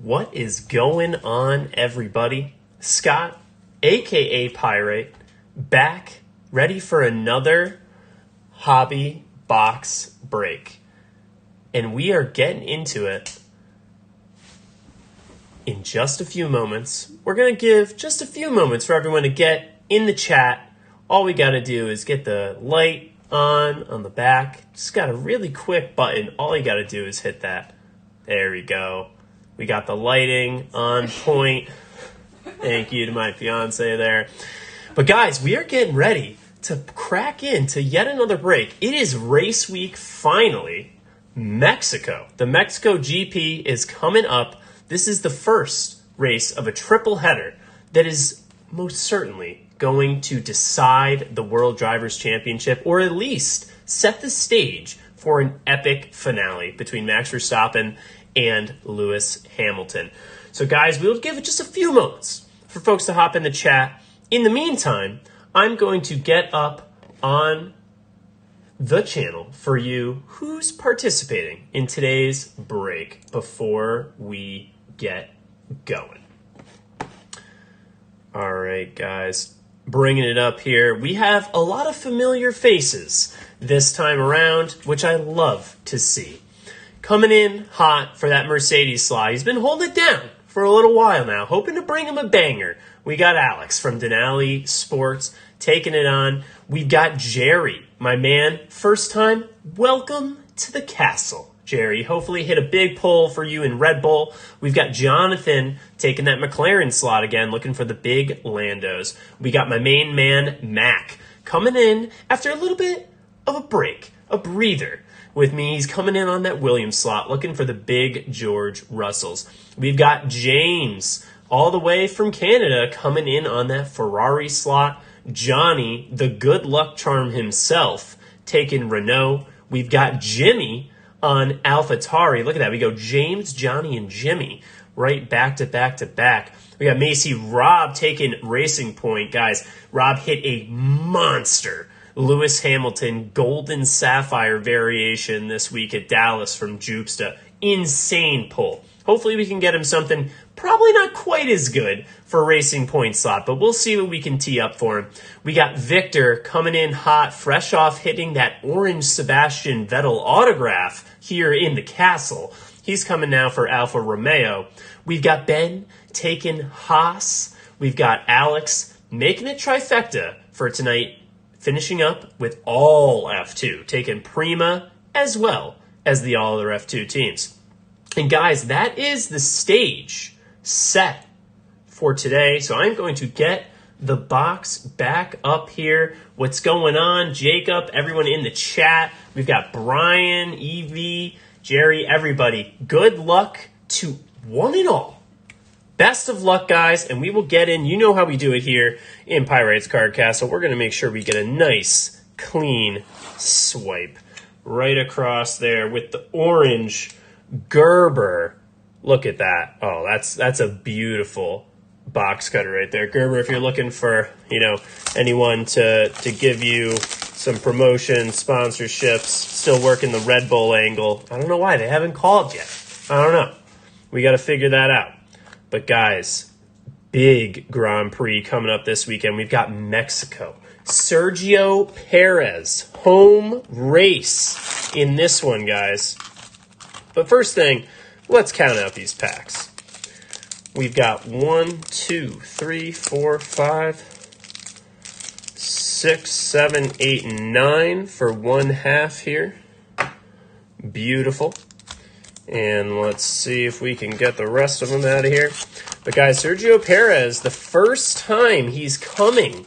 What is going on, everybody? Scott, aka Pyrite, back, ready for another hobby box break. And we are getting into it in just a few moments. We're going to give just a few moments for everyone to get in the chat. All we got to do is get the light on the back. Just got a really quick button. All you got to do is hit that. There we go. We got the lighting on point. Thank you to my fiance there. But guys, we are getting ready to crack into yet another break. It is race week finally. Mexico. The Mexico GP is coming up. This is the first race of a triple header that is most certainly going to decide the World Drivers' Championship, or at least set the stage for an epic finale between Max Verstappen and Lewis Hamilton. So guys, we'll give it just a few moments for folks to hop in the chat. In the meantime, I'm going to get up on the channel for you who's participating in today's break before we get going. All right, guys, bringing it up here. We have a lot of familiar faces this time around, which I love to see. Coming in hot for that Mercedes slot. He's been holding it down for a little while now, hoping to bring him a banger. We got Alex from Denali Sports taking it on. We've got Jerry, my man. First time, welcome to the castle, Jerry. Hopefully hit a big pull for you in Red Bull. We've got Jonathan taking that McLaren slot again, looking for the big Landos. We got my main man, Mac, coming in after a little bit of a break, a breather. With me, he's coming in on that Williams slot, looking for the big George Russells. We've got James, all the way from Canada, coming in on that Ferrari slot. Johnny, the good luck charm himself, taking Renault. We've got Jimmy on AlphaTauri. Look at that. We go James, Johnny, and Jimmy right back to back to back. We got Macy Rob taking Racing Point. Guys, Rob hit a monster Lewis Hamilton Golden Sapphire variation this week at Dallas from Jupsta. Insane pull. Hopefully we can get him something probably not quite as good for Racing Point slot, but we'll see what we can tee up for him. We got Victor coming in hot, fresh off hitting that orange Sebastian Vettel autograph here in the castle. He's coming now for Alfa Romeo. We've got Ben taking Haas. We've got Alex making it trifecta for tonight, finishing up with all F2, taking Prima as well as the all other F2 teams. And guys, that is the stage set for today. So I'm going to get the box back up here. What's going on? Jacob, everyone in the chat. We've got Brian, Evie, Jerry, everybody. Good luck to one and all. Best of luck, guys, and we will get in. You know how we do it here in Pirates Card Castle. We're going to make sure we get a nice, clean swipe right across there with the orange Gerber. Look at that. Oh, that's a beautiful box cutter right there. Gerber, if you're looking for, anyone to give you some promotion, sponsorships, still working the Red Bull angle. I don't know why they haven't called yet. I don't know. We got to figure that out. But guys, big Grand Prix coming up this weekend. We've got Mexico. Sergio Perez, home race in this one, guys. But first thing, let's count out these packs. We've got 1, 2, 3, 4, 5, 6, 7, 8, 9 for one half here. Beautiful. And let's see if we can get the rest of them out of here. But guys, Sergio Perez, the first time he's coming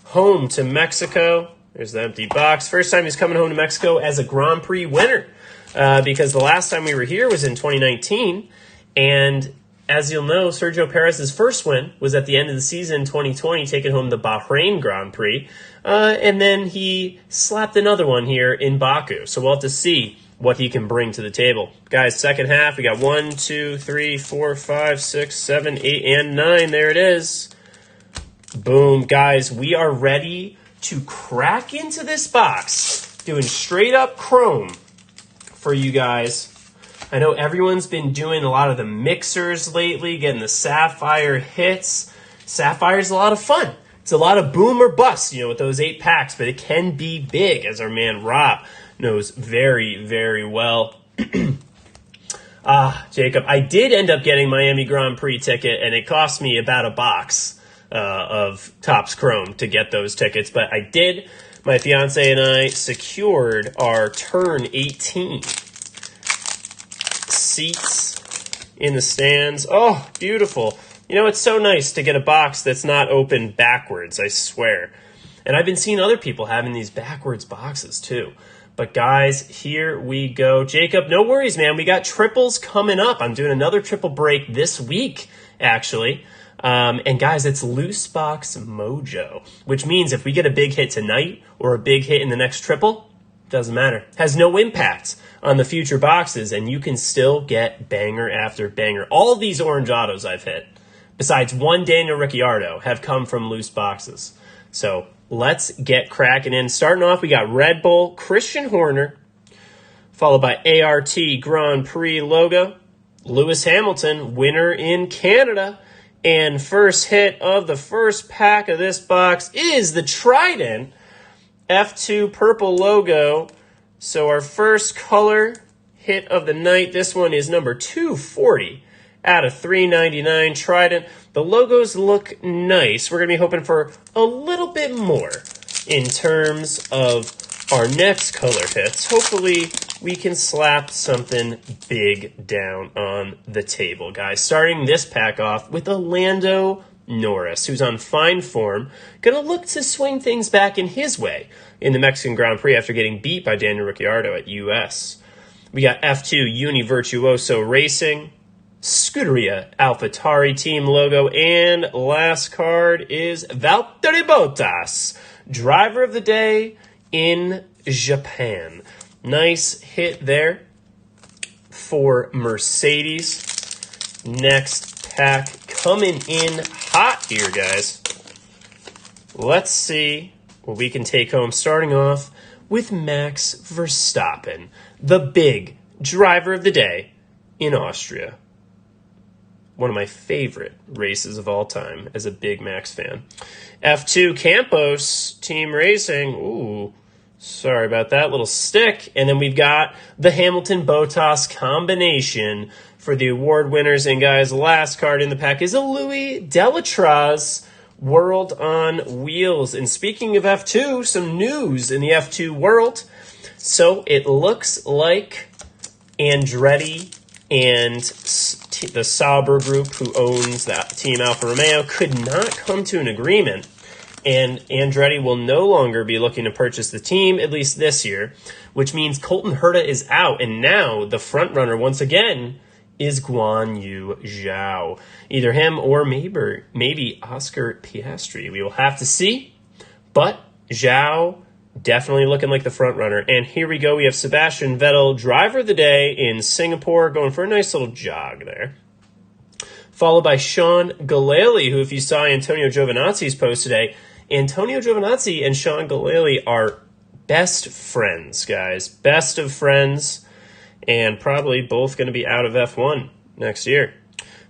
home to Mexico. There's the empty box. First time he's coming home to Mexico as a Grand Prix winner. Because the last time we were here was in 2019. And as you'll know, Sergio Perez's first win was at the end of the season 2020, taking home the Bahrain Grand Prix. And then he slapped another one here in Baku. So we'll have to see what he can bring to the table. Guys, second half, we got 1, 2, 3, 4, 5, 6, 7, 8, and 9. There it is. Boom. Guys, we are ready to crack into this box, doing straight up chrome for you guys. I know everyone's been doing a lot of the mixers lately, getting the Sapphire hits. Sapphire's a lot of fun. It's a lot of boom or bust, with those 8 packs, but it can be big, as our man Rob knows very, very well. Jacob, I did end up getting Miami Grand Prix ticket, and it cost me about a box of TOPPS Chrome to get those tickets, but I did. My fiance and I secured our turn 18 seats in the stands. Oh, beautiful. It's so nice to get a box that's not open backwards, I swear. And I've been seeing other people having these backwards boxes too. But guys, here we go. Jacob, no worries, man. We got triples coming up. I'm doing another triple break this week, actually. And guys, it's Loose Box Mojo, which means if we get a big hit tonight or a big hit in the next triple, doesn't matter. Has no impact on the future boxes, and you can still get banger after banger. All of these orange autos I've hit, besides one Daniel Ricciardo, have come from loose boxes. So let's get cracking in. Starting off, we got Red Bull, Christian Horner, followed by ART Grand Prix logo, Lewis Hamilton, winner in Canada. And first hit of the first pack of this box is the Trident F2 purple logo. So our first color hit of the night, this one is number 240 out of 399 Trident. The logos look nice. We're going to be hoping for a little bit more in terms of our next color hits. Hopefully we can slap something big down on the table, guys. Starting this pack off with a Lando Norris, who's on fine form, going to look to swing things back in his way in the Mexican Grand Prix after getting beat by Daniel Ricciardo at US. We got F2 Uni Virtuoso Racing, Scuderia AlphaTauri team logo, and last card is Valtteri Bottas, driver of the day in Japan. Nice hit there for Mercedes. Next pack coming in hot here, guys. Let's see what we can take home, starting off with Max Verstappen, the big driver of the day in Austria. One of my favorite races of all time as a big Max fan. F2 Campos Team Racing. Ooh, sorry about that little stick. And then we've got the Hamilton-Bottas combination for the award winners. And guys, last card in the pack is a Louis Delatraz World on Wheels. And speaking of F2, some news in the F2 world. So it looks like Andretti and the Sauber group, who owns that team Alfa Romeo, could not come to an agreement, and Andretti will no longer be looking to purchase the team, at least this year, which means Colton Herta is out, and now the front runner once again is Guan Yu Zhao. Either him or maybe Oscar Piastri. We will have to see, but Zhao definitely looking like the front runner. And here we go. We have Sebastian Vettel, driver of the day in Singapore, going for a nice little jog there. Followed by Sean Galali, who, if you saw Antonio Giovinazzi's post today, Antonio Giovinazzi and Sean Galali are best friends, guys. Best of friends, and probably both going to be out of F1 next year.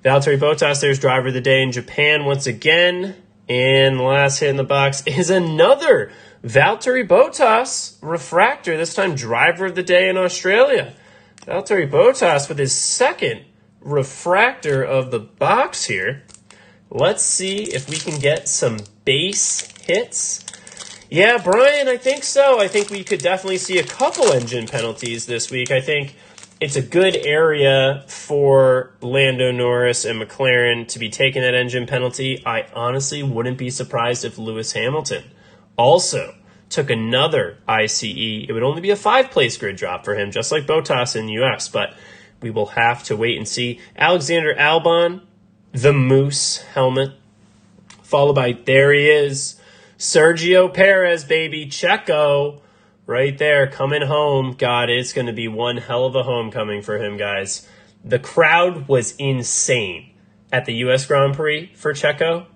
Valtteri Bottas, there's driver of the day in Japan once again. And the last hit in the box is another Valtteri Bottas refractor, this time driver of the day in Australia. Valtteri Bottas with his second refractor of the box here. Let's see if we can get some base hits. Yeah, Brian, I think so. I think we could definitely see a couple engine penalties this week. I think it's a good area for Lando Norris and McLaren to be taking that engine penalty. I honestly wouldn't be surprised if Lewis Hamilton also took another ICE. It would only be a 5-place grid drop for him, just like Bottas in the US, but we will have to wait and see. Alexander Albon, the Moose helmet, followed by, there he is, Sergio Perez, baby, Checo, right there, coming home. God, it's going to be one hell of a homecoming for him, guys. The crowd was insane at the US Grand Prix for Checo.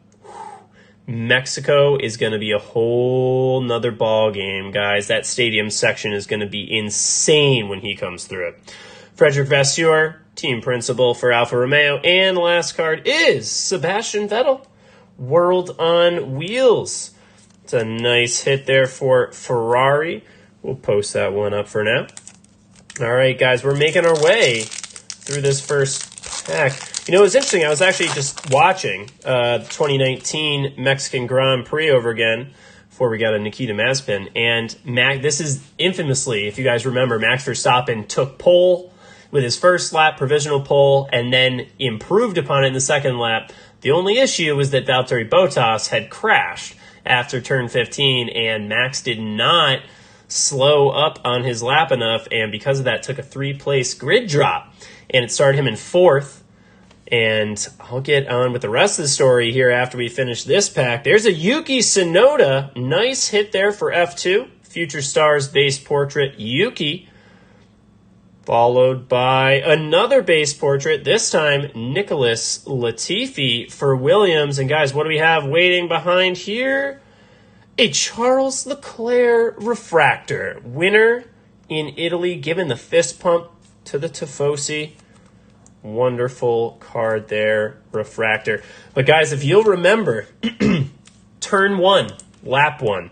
Mexico is going to be a whole nother ball game, guys. That stadium section is going to be insane when he comes through it. Frederick Vasseur, team principal for Alfa Romeo. And last card is Sebastian Vettel, World on Wheels. It's a nice hit there for Ferrari. We'll post that one up for now. All right, guys, we're making our way through this first pack. You know, it was interesting. I was actually just watching the 2019 Mexican Grand Prix over again before we got a Nikita Mazepin. And this is infamously, if you guys remember, Max Verstappen took pole with his first lap, provisional pole, and then improved upon it in the second lap. The only issue was that Valtteri Bottas had crashed after turn 15, and Max did not slow up on his lap enough, and because of that, took a 3-place grid drop, and it started him in 4th. And I'll get on with the rest of the story here after we finish this pack. There's a Yuki Tsunoda. Nice hit there for F2. Future Stars base portrait Yuki. Followed by another base portrait, this time Nicholas Latifi for Williams. And guys, what do we have waiting behind here? A Charles Leclerc refractor. Winner in Italy, given the fist pump to the Tifosi. Wonderful card there, refractor. But guys, if you'll remember, turn 1, lap 1.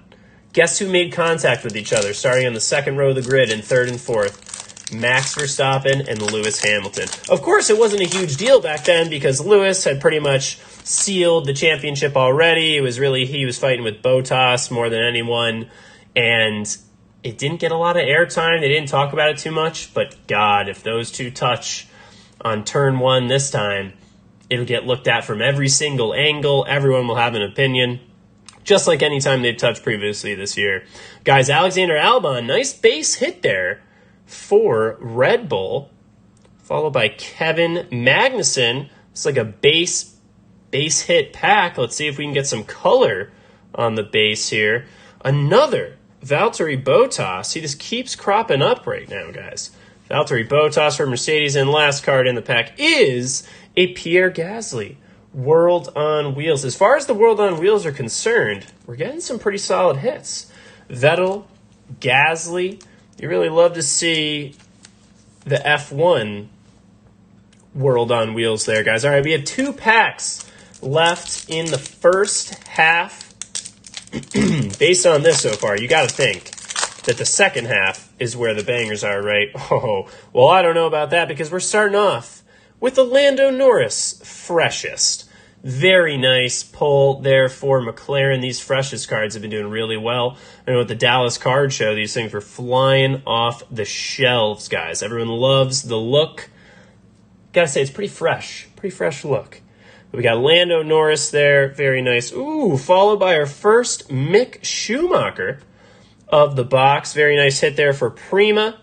Guess who made contact with each other starting on the second row of the grid in 3rd and 4th? Max Verstappen and Lewis Hamilton. Of course, it wasn't a huge deal back then because Lewis had pretty much sealed the championship already. He was fighting with Bottas more than anyone, and it didn't get a lot of airtime. They didn't talk about it too much, but God, if those two touch on turn 1 this time, it'll get looked at from every single angle. Everyone will have an opinion, just like any time they've touched previously this year. Guys, Alexander Albon, nice base hit there for Red Bull, followed by Kevin Magnussen. It's like a base hit pack. Let's see if we can get some color on the base here. Another Valtteri Bottas. He just keeps cropping up right now, guys. Valtteri Bottas for Mercedes, and last card in the pack is a Pierre Gasly, World on Wheels. As far as the World on Wheels are concerned, we're getting some pretty solid hits. Vettel, Gasly. You really love to see the F1 World on Wheels there, guys. All right, we have 2 packs left in the first half. Based on this so far, you got to think that the second half is where the bangers are, right? Oh, well, I don't know about that because we're starting off with the Lando Norris freshest. Very nice pull there for McLaren. These freshest cards have been doing really well. I know at the Dallas Card Show, these things were flying off the shelves, guys. Everyone loves the look. Gotta say, it's pretty fresh look. But we got Lando Norris there. Very nice. Ooh, followed by our first Mick Schumacher of the box. Very nice hit there for Prima.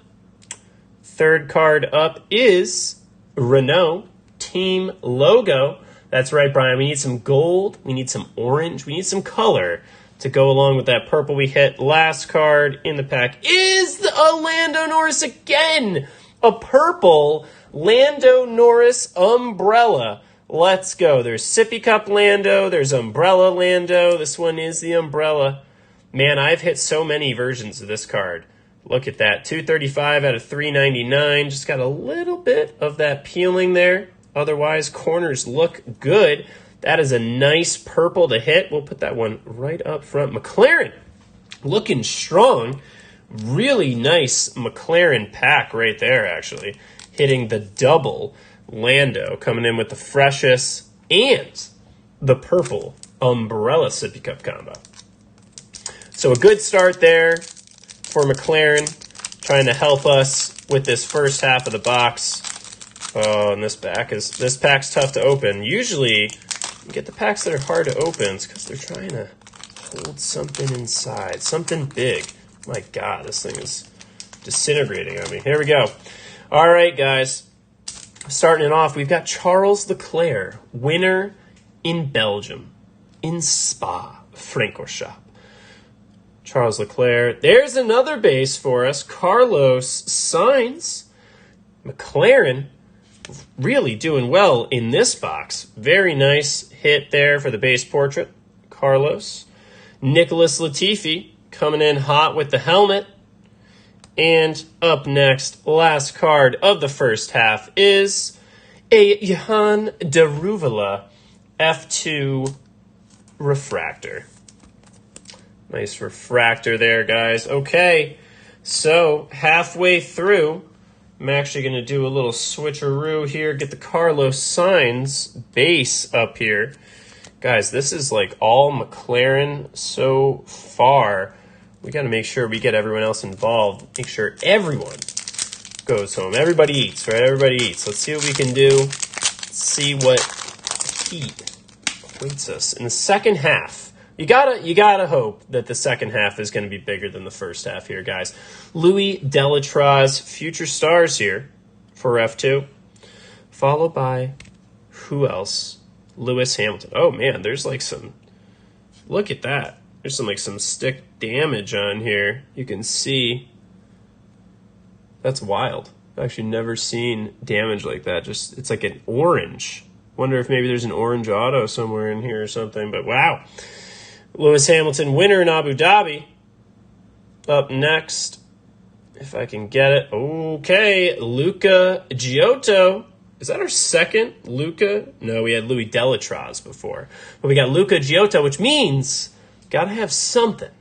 Third card up is Renault team logo. That's right, Brian. We need some gold. We need some orange. We need some color to go along with that purple we hit. Last card in the pack is a Lando Norris again. A purple Lando Norris umbrella. Let's go. There's Sippy Cup Lando. There's Umbrella Lando. This one is the umbrella. Man, I've hit so many versions of this card. Look at that. 235 out of 399. Just got a little bit of that peeling there. Otherwise, corners look good. That is a nice purple to hit. We'll put that one right up front. McLaren looking strong. Really nice McLaren pack right there, actually. Hitting the double Lando. Coming in with the freshest and the purple umbrella Sippy Cup combo. So a good start there for McLaren, trying to help us with this first half of the box. Oh, and this pack's tough to open. Usually, you get the packs that are hard to open because they're trying to hold something inside, something big. My God, this thing is disintegrating on me. Here we go. All right, guys. Starting it off, we've got Charles Leclerc, winner in Belgium, in Spa-Francorchamps. Charles Leclerc. There's another base for us. Carlos Sainz. McLaren really doing well in this box. Very nice hit there for the base portrait. Carlos. Nicholas Latifi coming in hot with the helmet. And up next, last card of the first half is a Johan Deruvala F2 refractor. Nice refractor there, guys. Okay, so halfway through, I'm actually going to do a little switcheroo here, get the Carlos Sainz base up here. Guys, this is like all McLaren so far. We got to make sure we get everyone else involved. Make sure everyone goes home. Everybody eats, right? Everybody eats. Let's see what we can do. Let's see what heat awaits us in the second half. You gotta hope that the second half is going to be bigger than the first half here, guys. Louis Delatraz, future stars here for F2, followed by who else? Lewis Hamilton. Oh man, there's like some. Look at that. There's some stick damage on here. You can see. That's wild. I've actually never seen damage like that. Just it's like an orange. Wonder if maybe there's an orange auto somewhere in here or something. But wow. Lewis Hamilton, winner in Abu Dhabi. Up next, if I can get it. Okay, Luca Giotto. Is that our second Luca? No, we had Louis Delatraz before. But we got Luca Giotto, which means got to have something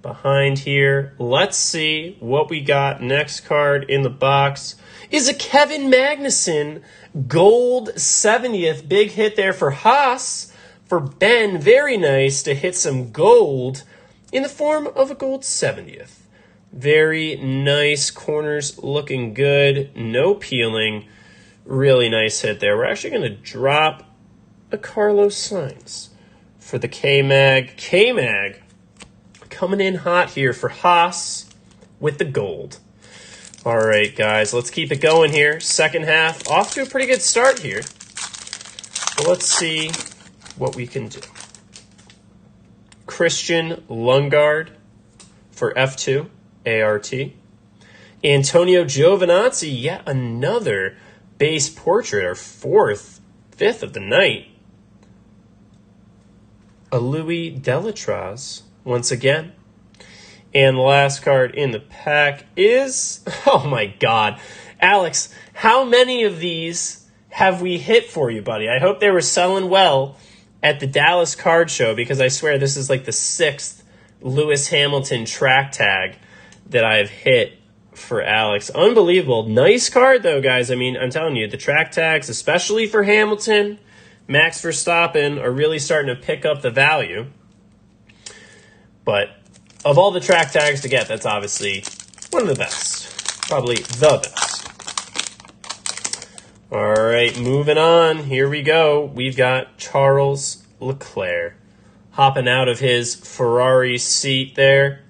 behind here. Let's see what we got. Next card in the box is a Kevin Magnussen gold 70th. Big hit there for Haas. For Ben, very nice to hit some gold in the form of a gold 70th. Very nice. Corners looking good. No peeling. Really nice hit there. We're actually going to drop a Carlos Sainz for the K-Mag. K-Mag coming in hot here for Haas with the gold. All right, guys, let's keep it going here. Second half, off to a pretty good start here. But let's see what we can do. Christian Lundgaard for F2, ART. Antonio Giovinazzi, yet another base portrait, our fifth of the night. A Louis Delatraz, once again. And the last card in the pack is, oh my God, Alex, how many of these have we hit for you, buddy? I hope they were selling well at the Dallas Card Show, because I swear this is like the 6th Lewis Hamilton track tag that I've hit for Alex. Unbelievable. Nice card, though, guys. I mean, I'm telling you, the track tags, especially for Hamilton, Max Verstappen, are really starting to pick up the value. But of all the track tags to get, that's obviously one of the best. Probably the best. All right, moving on. Here we go. We've got Charles Leclerc hopping out of his Ferrari seat there,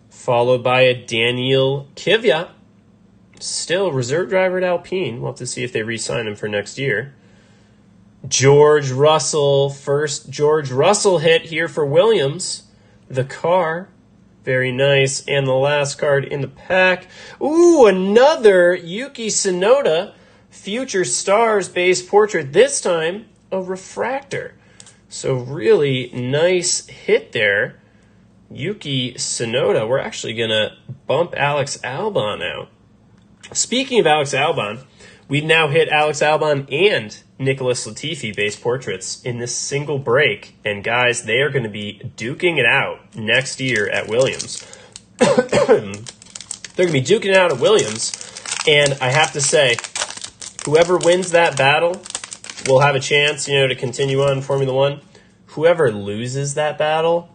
followed by a Daniel Kvyat, still reserve driver at Alpine. We'll have to see if they re-sign him for next year. George Russell, first George Russell hit here for Williams. The car, very nice. And the last card in the pack. Ooh, another Yuki Tsunoda Future Stars base portrait, this time a refractor. So really nice hit there. Yuki Tsunoda. We're actually going to bump Alex Albon out. Speaking of Alex Albon, we've now hit Alex Albon and Nicholas Latifi base portraits in this single break. And guys, they are going to be duking it out next year at Williams. They're going to be duking it out at Williams. And I have to say, whoever wins that battle will have a chance, to continue on in Formula One. Whoever loses that battle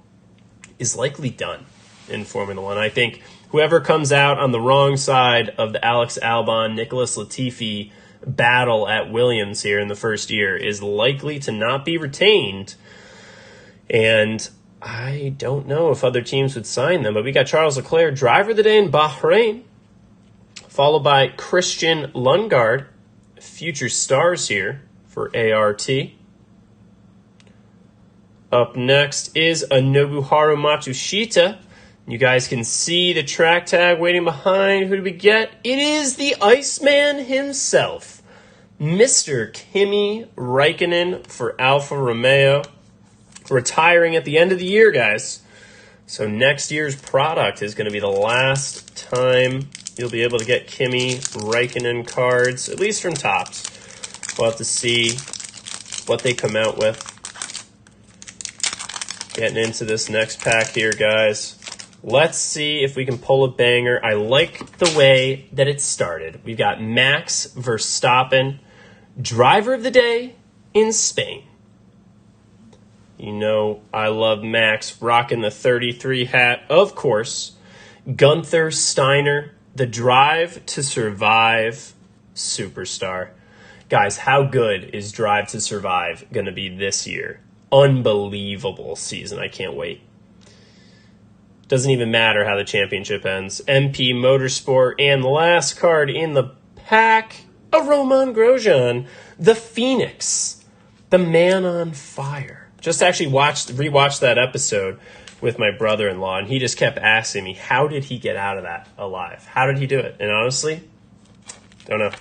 is likely done in Formula One. I think whoever comes out on the wrong side of the Alex Albon, Nicholas Latifi battle at Williams here in the first year is likely to not be retained. And I don't know if other teams would sign them, but we got Charles Leclerc, driver of the day in Bahrain, followed by Christian Lundgaard, future stars here for ART. Up next is a Nobuharu Matsushita. You guys can see the track tag waiting behind. Who do we get? It is the Iceman himself, Mr. Kimi Räikkönen for Alfa Romeo. Retiring at the end of the year, guys. So next year's product is going to be the last time you'll be able to get Kimi Räikkönen cards, at least from TOPPS. We'll have to see what they come out with. Getting into this next pack here, guys. Let's see if we can pull a banger. I like the way that it started. We've got Max Verstappen, driver of the day in Spain. You know I love Max, rocking the 33 hat, of course. Gunther Steiner, the Drive to Survive superstar. Guys, how good is Drive to Survive going to be this year? Unbelievable season. I can't wait. Doesn't even matter how the championship ends. MP Motorsport, and the last card in the pack, a Roman Grosjean, the Phoenix, the man on fire. Just actually rewatched that episode with my brother-in-law, and he just kept asking me, how did he get out of that alive? How did he do it? And honestly, don't know.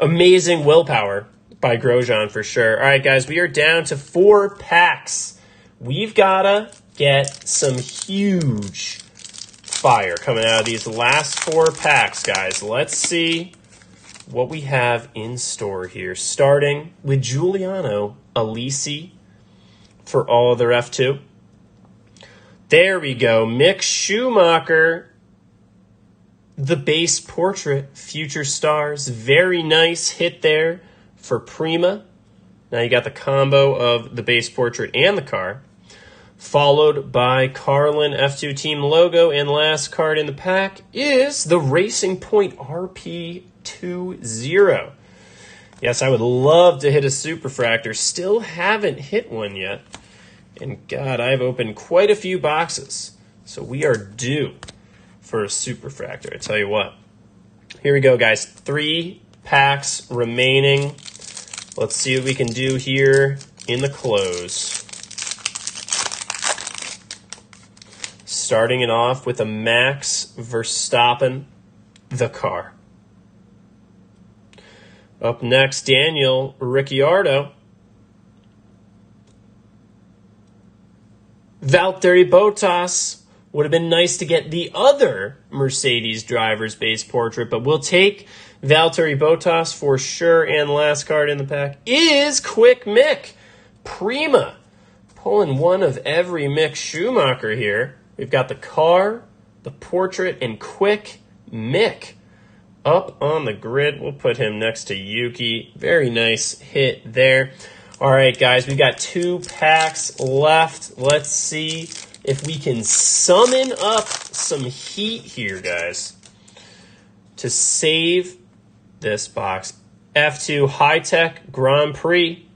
Amazing willpower by Grosjean for sure. All right, guys, we are down to 4 packs. We've got to get some huge fire coming out of these last 4 packs, guys. Let's see what we have in store here. Starting with Giuliano Alesi for all other F2. There we go. Mick Schumacher, the base portrait, Future Stars. Very nice hit there for Prima. Now you got the combo of the base portrait and the car. Followed by Carlin F2 team logo. And last card in the pack is the Racing Point RP20. Yes, I would love to hit a superfractor. Still haven't hit one yet. And God, I've opened quite a few boxes. So we are due for a superfractor, I tell you what. Here we go, guys. 3 packs remaining. Let's see what we can do here in the close. Starting it off with a Max Verstappen, the car. Up next, Daniel Ricciardo. Valtteri Bottas. Would have been nice to get the other Mercedes driver's base portrait, but we'll take Valtteri Bottas for sure. And last card in the pack is Quick Mick. Prima. Pulling one of every Mick Schumacher here. We've got the car, the portrait, and Quick Mick up on the grid. We'll put him next to Yuki. Very nice hit there. All right, guys, we've got 2 packs left. Let's see if we can summon up some heat here, guys, to save this box. F2 High-Tech Grand Prix,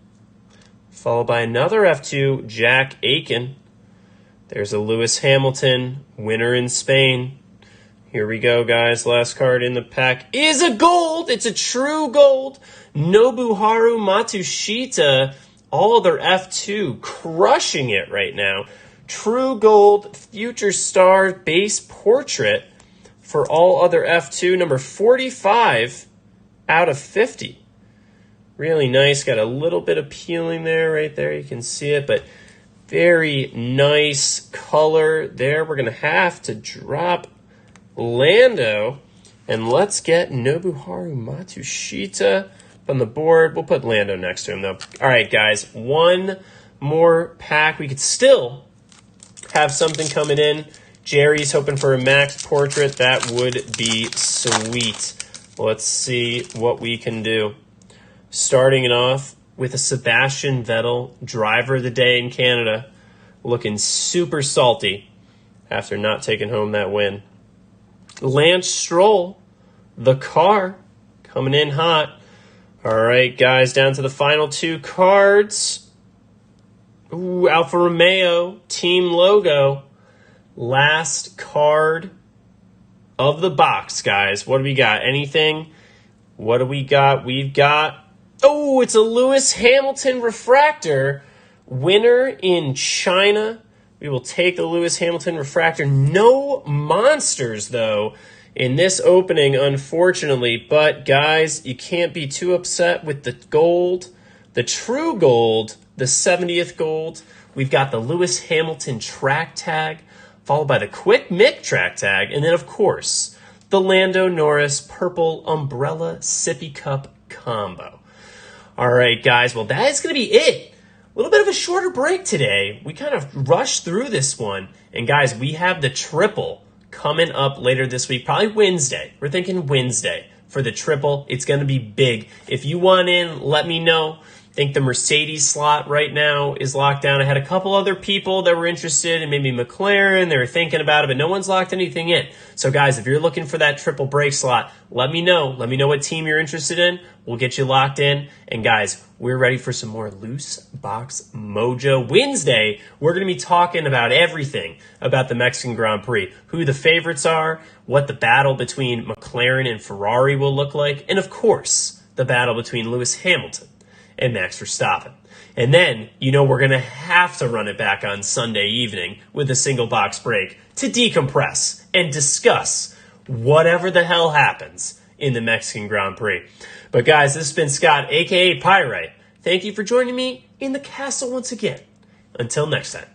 followed by another F2 Jack Aiken. There's a Lewis Hamilton, winner in Spain. Here we go, guys. Last card in the pack is a gold. It's a true gold. Nobuharu Matsushita, all other F2, crushing it right now. True gold, Future Star base portrait for all other F2, number 45 out of 50. Really nice. Got a little bit of peeling there, right there. You can see it, but very nice color there. We're going to have to drop Lando, and let's get Nobuharu Matsushita on the board. We'll put Lando next to him, though. All right, guys, 1 more pack. We could still have something coming in. Jerry's hoping for a Max portrait. That would be sweet. Let's see what we can do. Starting it off with a Sebastian Vettel, driver of the day in Canada, looking super salty after not taking home that win. Lance Stroll, the car, coming in hot. All right, guys, down to the final 2 cards. Ooh, Alfa Romeo, team logo. Last card of the box, guys. What do we got? Anything? What do we got? We've got, oh, it's a Lewis Hamilton refractor. Winner in China. We will take the Lewis Hamilton refractor. No monsters, though, in this opening, unfortunately. But, guys, you can't be too upset with the gold, the true gold, the 70th gold. We've got the Lewis Hamilton track tag followed by the Quick Mick track tag, and then, of course, the Lando Norris Purple Umbrella Sippy Cup combo. All right, guys, well, that is going to be it. A little bit of a shorter break today. We kind of rushed through this one. And, guys, we have the triple coming up later this week, probably Wednesday. We're thinking Wednesday for the triple. It's going to be big. If you want in, let me know. I think the Mercedes slot right now is locked down. I had a couple other people that were interested in maybe McLaren. They were thinking about it, but no one's locked anything in. So, guys, if you're looking for that triple break slot, let me know. Let me know what team you're interested in. We'll get you locked in. And, guys, we're ready for some more Loose Box Mojo. Wednesday, we're going to be talking about everything about the Mexican Grand Prix, who the favorites are, what the battle between McLaren and Ferrari will look like, and, of course, the battle between Lewis Hamilton and Max Verstappen. And then, we're going to have to run it back on Sunday evening with a single box break to decompress and discuss whatever the hell happens in the Mexican Grand Prix. But guys, this has been Scott, aka Pyrite. Thank you for joining me in the castle once again. Until next time.